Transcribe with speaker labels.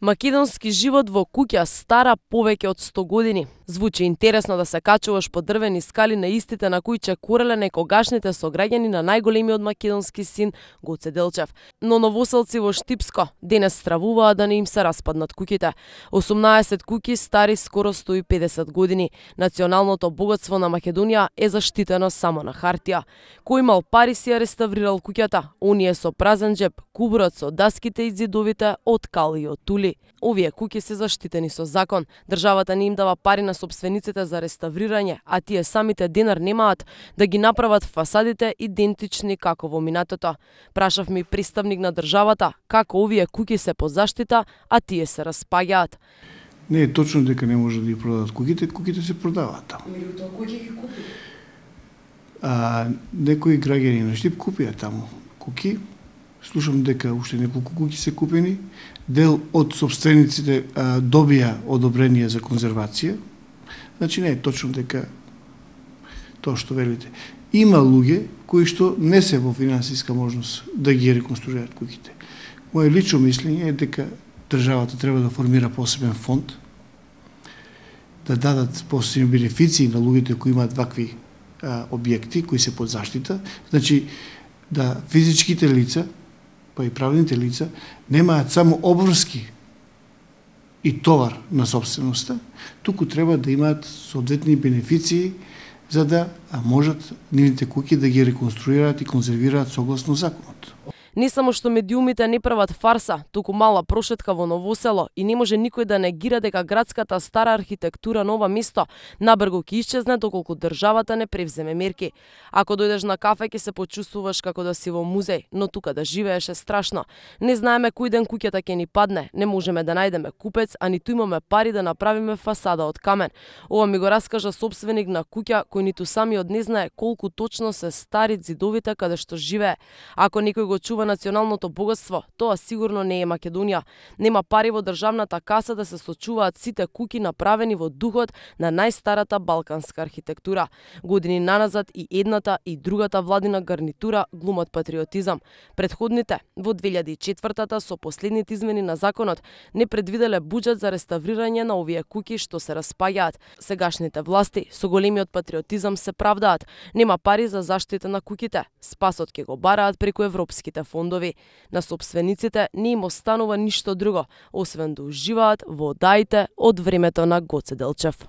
Speaker 1: Македонски живот во куќа стара повеќе од 100 години. Звучи интересно да се качуваш по дрвени скали на истите на кои чекореле некогашните сограѓани на најголемиот македонски син Гоце Делчев. Но новоселци во Штипско денес стравуваат да не им се распаднат куќите. 18 куќи стари скоро 150 години. Националното богатство на Македонија е заштитено само на хартија. Кој имал пари си ја реставрирал куќата, оние со празен џеп, кубурот со даските и зидовите од кал и од тули. Овие куќи се заштитени со закон. Државата не им дава пари на сопствениците за реставрирање, а тие самите денар немаат да ги направат фасадите идентични како во минатото. Прашавме и представник на државата како овие куќи се под заштита, а тие се распаѓаат.
Speaker 2: Не е точно дека не може да ги продадат куќите, куќите се продаваат таму.
Speaker 1: Меѓутоа кој ќе ги купи?
Speaker 2: Некои граѓани на Штип купија таму куќи. Слушам дека уште неколку куќи се купени. Дел од сопствениците добија одобрение за конзервација. Значи не е точно дека тоа што велите. Има луѓе кои што не се во финансиска можност да ги реконструираат куќите. Моje лично мислење е дека државата треба да формира посебен фонд, да дадат посебни бенефиции на луѓето кои имаат вакви објекти кои се под заштита. Значи да физичките лица па и правните лица немаат само обврски и товар на собственоста, туку треба да имаат соодветни бенефиции за да можат нивните куќи да ги реконструираат и конзервираат согласно законот.
Speaker 1: Не само што медиумите не прават фарса, туку мала прошетка во Новосело и не може никој да негира дека градската стара архитектура на ова место набрзо ќе исчезне доколку државата не превземе мерки. Ако дојдеш на кафе ќе се почувствуваш како да си во музеј, но тука да живееш е страшно. Не знаеме кој ден куќата ќе ни падне, не можеме да најдеме купец, а ниту имаме пари да направиме фасада од камен. Ова ми го раскажа собственик на куќа кој ниту самиот не знае колку точно се стари зидовите каде што живее. Ако некој го чува националното богатство, тоа сигурно не е Македонија. Нема пари во државната каса да се сочуваат сите куќи направени во духот на најстарата балканска архитектура. Години наназад и едната и другата владина гарнитура глумат патриотизам. Предходните, во 2004-та со последните измени на законот, не предвиделе буџет за реставрирање на овие куќи што се распаѓаат. Сегашните власти со големиот патриотизам се правдаат. Нема пари за заштита на куќите. Спасот ќе го бараат преку европските фондови. На сопствениците не им останува ништо друго, освен да уживаат во одаите од времето на Гоце Делчев.